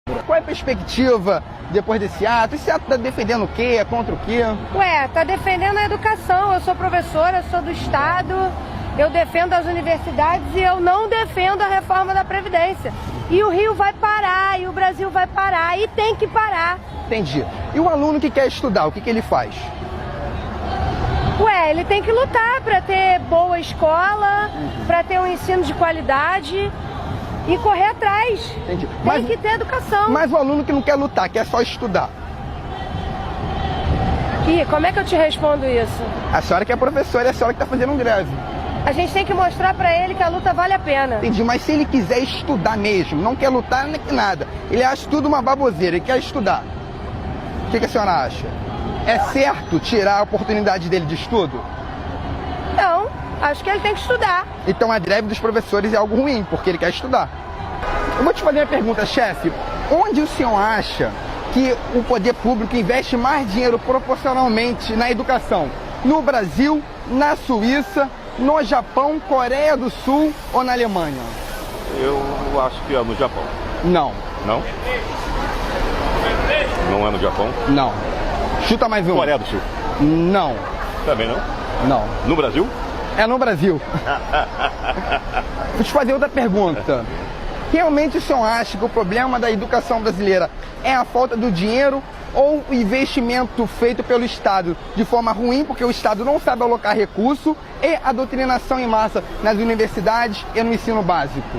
Qual é a perspectiva depois desse ato? Esse ato tá defendendo o quê? É contra o quê? Ué, tá defendendo a educação. Eu sou professora, sou do Estado, eu defendo as universidades e eu não defendo a reforma da Previdência. E o Rio vai parar, e o Brasil vai parar, e tem que parar. Entendi. E o aluno que quer estudar, o que ele faz? Ué, ele tem que lutar para ter boa escola, para ter um ensino de qualidade e correr atrás. Entendi. Tem que ter educação. Mas o aluno que não quer lutar, quer só estudar. E como é que eu te respondo isso? A senhora que é professora, é a senhora que está fazendo um greve. A gente tem que mostrar para ele que a luta vale a pena. Entendi, mas se ele quiser estudar mesmo, não quer lutar nem que nada, ele acha tudo uma baboseira, ele quer estudar. O que a senhora acha? É certo tirar a oportunidade dele de estudo? Não, acho que ele tem que estudar. Então a greve dos professores é algo ruim, porque ele quer estudar. Eu vou te fazer uma pergunta, chefe. Onde o senhor acha que o poder público investe mais dinheiro proporcionalmente na educação? No Brasil, na Suíça, no Japão, Coreia do Sul ou na Alemanha? Eu acho que é no Japão. Não. Não? Não é no Japão? Não. Chuta mais um. Coreia do Sul? Não. Também não? Não. No Brasil? É no Brasil. Vou te fazer outra pergunta. Realmente o senhor acha que o problema da educação brasileira é a falta do dinheiro ou o investimento feito pelo Estado de forma ruim, porque o Estado não sabe alocar recurso, e a doutrinação em massa nas universidades e no ensino básico?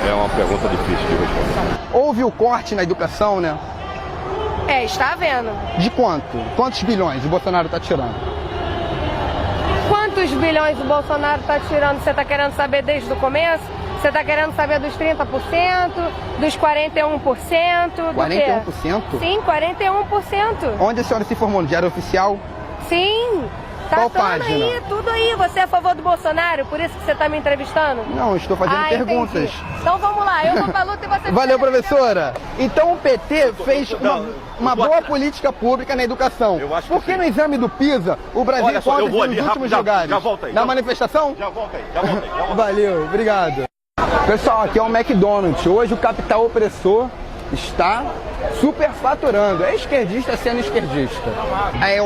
É uma pergunta difícil de responder. Houve o corte na educação, né? Está havendo. De quanto? Quantos bilhões o Bolsonaro está tirando? Quantos bilhões o Bolsonaro está tirando? Você está querendo saber desde o começo? Você está querendo saber dos 30%, dos 41%? Do 41%? quê? Sim, 41%. Onde a senhora se formou? No Diário Oficial? Sim. Tá Qual tudo página? aí, tudo aí. Você é a favor do Bolsonaro? Por isso que você está me entrevistando? Não, estou fazendo perguntas. Entendi. Então vamos lá, eu vou pra luta e você... Valeu, professora. Então o PT fez uma boa política pública na educação. Por que no exame do PISA o Brasil encontra nos últimos lugares? Já volta aí. Na manifestação? Já volta aí. Valeu, obrigado. Pessoal, aqui é o McDonald's. Hoje o capital opressor está superfaturando. É esquerdista sendo esquerdista.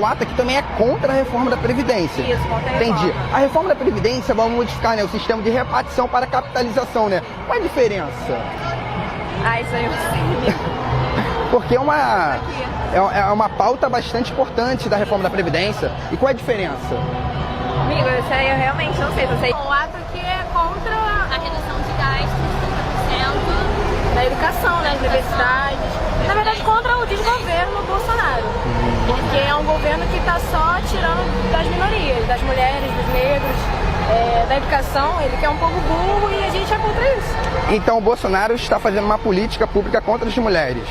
O ato aqui também é contra a reforma da Previdência. Isso, contra a reforma. Entendi. A reforma da Previdência vai modificar, né, o sistema de repartição para capitalização, né? Qual a diferença? Isso aí eu sei. Porque é uma pauta bastante importante da reforma da Previdência. E qual é a diferença? Amigo, isso aí eu realmente não sei. O ato aqui é contra a redução de gastos de 30% Da educação, né? Universidades. Na verdade, contra o desgoverno Bolsonaro. Porque é um governo que está só tirando das minorias, das mulheres, dos negros, da educação. Ele quer um povo burro e a gente é contra isso. Então o Bolsonaro está fazendo uma política pública contra as mulheres.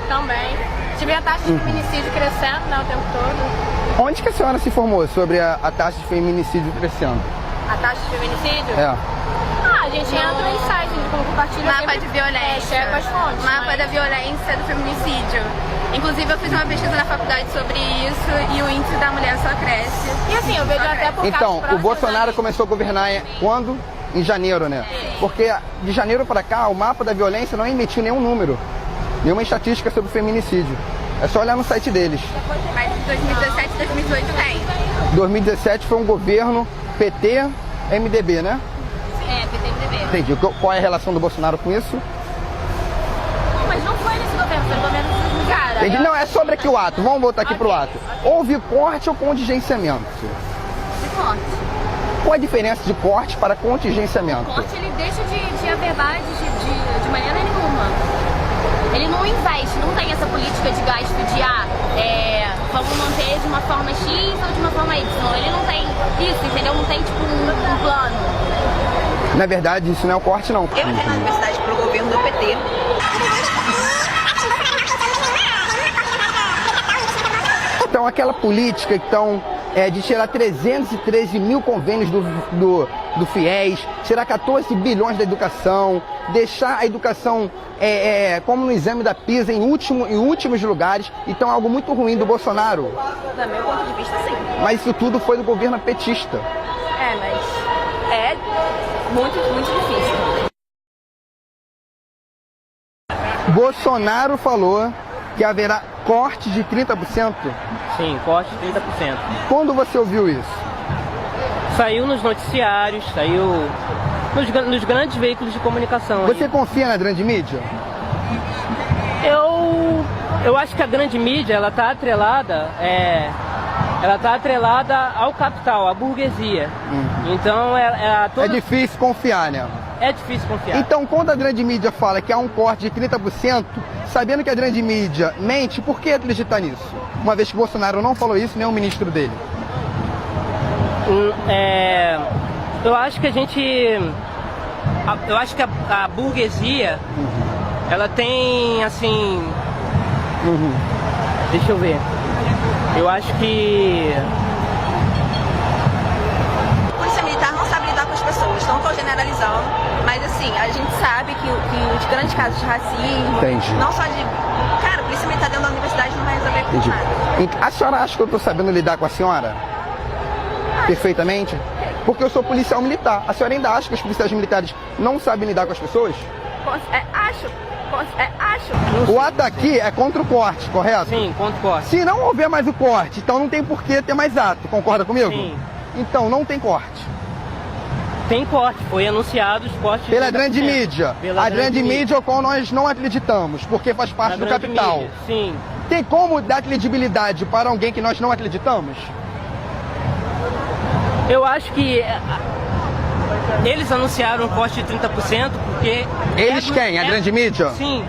Também. Tive a taxa de feminicídio crescendo, né, o tempo todo. Onde que a senhora se informou sobre a taxa de feminicídio crescendo? A taxa de feminicídio? A gente entra em site, a gente compartilha Mapa sempre, de violência. checa as fontes. Mapa da violência do feminicídio. Inclusive eu fiz uma pesquisa na faculdade sobre isso e o índice da mulher só cresce. E assim, eu vejo até por Então, causa o Bolsonaro começou a governar quando? Em janeiro, né? Porque de janeiro para cá, o mapa da violência não emitiu nenhum número, nenhuma estatística sobre feminicídio. É só olhar no site deles. Mas de 2017 e 2018 tem. 2017 foi um governo PT, MDB, né? PT-MDB. Entendi. Qual é a relação do Bolsonaro com isso? Mas não foi nesse governo, foi no governo do cara. Entendi. Não, é sobre aqui o ato. Vamos voltar aqui pro ato. Houve corte ou contingenciamento? De corte. Qual a diferença de corte para contingenciamento? O corte ele deixa de averbar de maneira nenhuma. Ele não investe, não tem essa política de gasto de vamos manter de uma forma X ou de uma forma Y. Ele não tem isso, entendeu? Não tem tipo um plano. Na verdade, isso não é o corte, não. Eu entrei na universidade pro governo do PT. Então, aquela política então, de tirar 313 mil convênios do FIES, tirar 14 bilhões da educação, deixar a educação como no exame da PISA em últimos lugares. Então é algo muito ruim do Bolsonaro. Do meu ponto de vista, sim. Mas isso tudo foi do governo petista. Mas é muito difícil. Bolsonaro falou que haverá corte de 30%. Sim, corte de 30%. Quando você ouviu isso? Saiu nos noticiários, saiu nos grandes veículos de comunicação. Você aí. confia na grande mídia? Eu acho que a grande mídia, ela tá atrelada ao capital, à burguesia. Então, É difícil confiar, né? É difícil confiar. Então, quando a grande mídia fala que há um corte de 30%, sabendo que a grande mídia mente, por que acreditar nisso? Uma vez que Bolsonaro não falou isso, nem o ministro dele. Eu acho que a burguesia, ela tem, assim... Deixa eu ver. Eu acho que... A polícia militar não sabe lidar com as pessoas, não estou generalizando, mas assim, a gente sabe que os grandes casos de racismo, Entendi. não só de... Cara, a polícia militar dentro da universidade não vai resolver com Entendi. nada. A senhora acha que eu estou sabendo lidar com a senhora? Perfeitamente? Porque eu sou policial militar. A senhora ainda acha que os policiais militares não sabem lidar com as pessoas? Acho. O ato aqui é contra o corte, correto? Sim, contra o corte. Se não houver mais o corte, então não tem por que ter mais ato. Concorda comigo? Sim. Então não tem corte. Tem corte, foi anunciado os cortes... de Pela 30%. grande mídia. A grande mídia ao qual nós não acreditamos, porque faz parte do grande capital. mídia, sim. Tem como dar credibilidade para alguém que nós não acreditamos? Eu acho que eles anunciaram um corte de 30% porque... Eles quem? A grande mídia? Sim,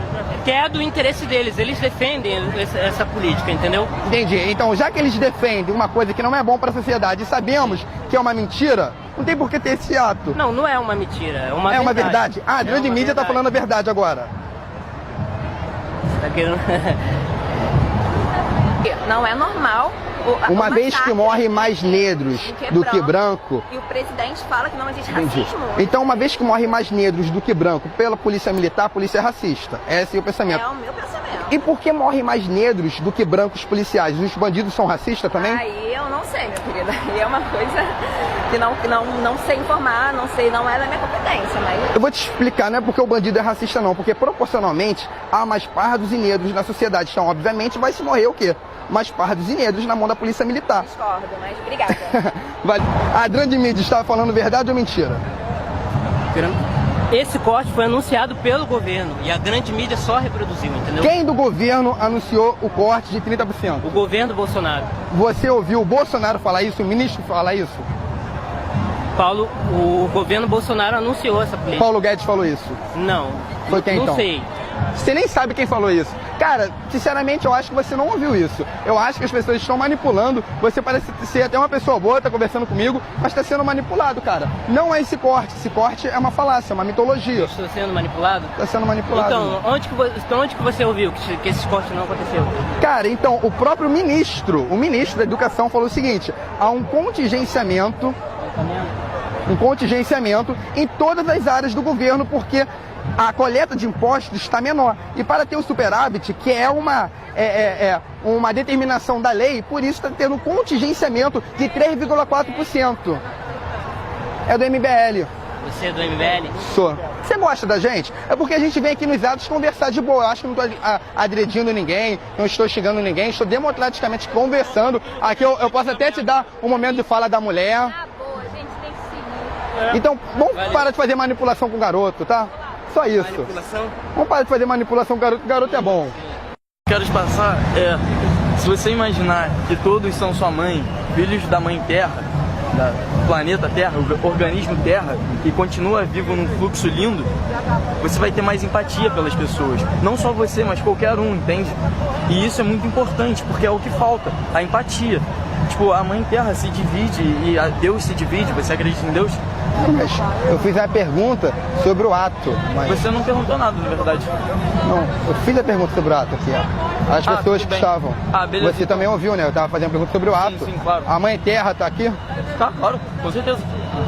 que é do interesse deles. Eles defendem essa política, entendeu? Entendi. Então, já que eles defendem uma coisa que não é bom para a sociedade e sabemos que é uma mentira, não tem por que ter esse ato. Não, não é uma mentira, é uma É verdade. uma verdade? Ah, a grande mídia está falando a verdade agora. Tá querendo... Não é normal. Uma vez que morrem mais negros do que branco... E o presidente fala que não existe Entendi. racismo. Então, uma vez que morrem mais negros do que branco pela polícia militar, a polícia é racista. Esse é o pensamento. É o meu pensamento. E por que morrem mais negros do que brancos policiais? Os bandidos são racistas também? Aí eu não sei, minha querida. Aí é uma coisa que não sei informar, não é da minha competência, mas... Eu vou te explicar, não é porque o bandido é racista não, porque proporcionalmente há mais pardos e negros na sociedade. Então, obviamente, vai se morrer o quê? Mais pardos e negros na mão da polícia militar. Discordo, mas obrigada. A grande mídia estava falando verdade ou mentira? Esse corte foi anunciado pelo governo e a grande mídia só reproduziu, entendeu? Quem do governo anunciou o corte de 30%? O governo Bolsonaro. Você ouviu o Bolsonaro falar isso, o ministro falar isso? O governo Bolsonaro anunciou essa política. Paulo Guedes falou isso? Não. Foi quem não então? sei. Você nem sabe quem falou isso. Cara, sinceramente, eu acho que você não ouviu isso. Eu acho que as pessoas estão manipulando. Você parece ser até uma pessoa boa, tá conversando comigo, mas está sendo manipulado, cara. Não é esse corte. Esse corte é uma falácia, é uma mitologia. Estou sendo manipulado? Está sendo manipulado. Então, onde que você ouviu que esse corte não aconteceu? Cara, então, o próprio ministro, o ministro da Educação falou o seguinte, há um contingenciamento em todas as áreas do governo, porque a coleta de impostos está menor. E para ter o superávit, que é uma determinação da lei, por isso está tendo um contingenciamento de 3,4%. É do MBL. Você é do MBL? Sou. Você gosta da gente? É porque a gente vem aqui nos atos conversar de boa. Eu acho que não estou agredindo ninguém, não estou xingando ninguém, estou democraticamente conversando. Aqui eu posso até te dar um momento de fala da mulher. Tá boa, a gente tem que seguir. Então, vamos parar de fazer manipulação com o garoto, tá? Só isso. Manipulação? Vamos parar de fazer manipulação com o garoto. O garoto é bom. Quero te passar se você imaginar que todos são sua mãe, filhos da mãe Terra, do planeta Terra, o organismo Terra, que continua vivo num fluxo lindo, você vai ter mais empatia pelas pessoas. Não só você, mas qualquer um, entende? E isso é muito importante, porque é o que falta, a empatia. Tipo, a mãe Terra se divide e Deus se divide. Você acredita em Deus? Mas eu fiz a pergunta sobre o ato, mas... Você não perguntou nada, na verdade. Não, eu fiz a pergunta sobre o ato aqui, ó. As pessoas tudo que bem. estavam. Beleza. Você também ouviu, né? Eu tava fazendo a pergunta sobre o ato. Sim, claro. A mãe Terra tá aqui? Tá, claro, com certeza.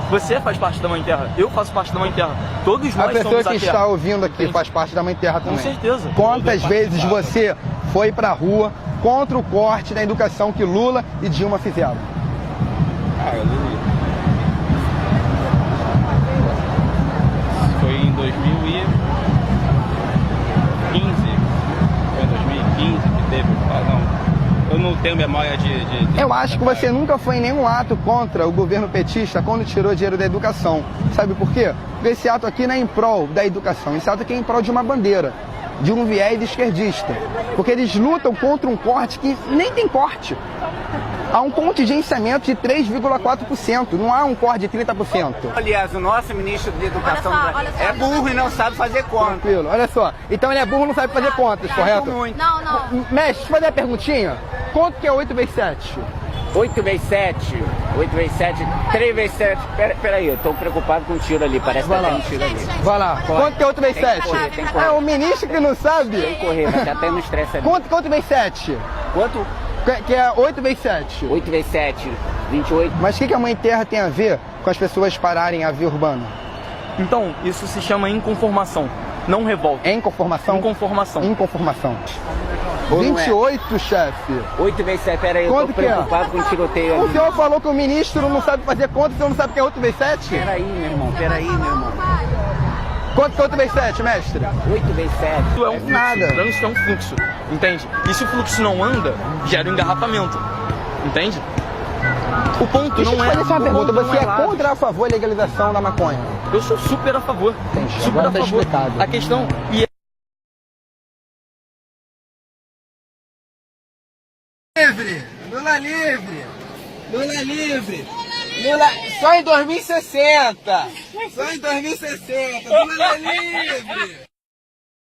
Você faz parte da Mãe Terra, eu faço parte da Mãe Terra. Todos A nós pessoa somos a que Terra. está ouvindo aqui faz parte da Mãe Terra também. Com certeza. Quantas vezes você foi pra rua contra o corte da educação que Lula e Dilma fizeram? Foi em 2015. teve. Eu não tenho memória de Eu acho que você nunca foi em nenhum ato contra o governo petista quando tirou dinheiro da educação. Sabe por quê? Porque esse ato aqui não é em prol da educação, esse ato aqui é em prol de uma bandeira, de um viés esquerdista. Porque eles lutam contra um corte que nem tem corte. Há um contingenciamento de 3,4%, não há um corte de 30%. Aliás, o nosso ministro de Educação olha só, é burro e não sabe fazer conta. Tranquilo, olha só. Então ele é burro e não sabe fazer contas, correto? Muito. Não. Mestre, deixa eu fazer uma perguntinha. Quanto que é 8 vezes 7? 8 vezes 7, 3 vezes 7. Peraí, eu tô preocupado com o tiro ali, parece que tá tendo tiro ali. Vai lá. Quanto que é 8 vezes Tem que 7? correr, tem que correr. É o ministro que não sabe. Tem que correr, mas já tem no estresse ali. Quanto que é 8 vezes 7? Quanto? Que é 8 vezes 7. 8 vezes 7, 28. Mas o que a Mãe Terra tem a ver com as pessoas pararem a via urbana? Então, isso se chama inconformação, não revolta. É inconformação? Inconformação. Inconformação. Ou não é? 28, chefe. 8 vezes 7, peraí, eu Quanto tô que é? preocupado com o tiroteio O ali. senhor falou que o ministro não sabe fazer conta, o senhor não sabe o que é 8 vezes 7? Peraí, meu irmão, Quanto que é 8 vezes 7, mestre? 8 vezes 7. Isso é um fluxo, nada. o trânsito é um fluxo, entende? E se o fluxo não anda, gera um engarrafamento, entende? O ponto Deixa eu não te é... fazer uma o pergunta, ponto não você é lado. contra ou a favor da legalização da maconha? Eu sou super a favor, Entendi, super agora a tá favor. explicado. A questão... E Livre! Lula livre! Lula livre! Lula... Só em 2060! Só em 2060! Lula livre!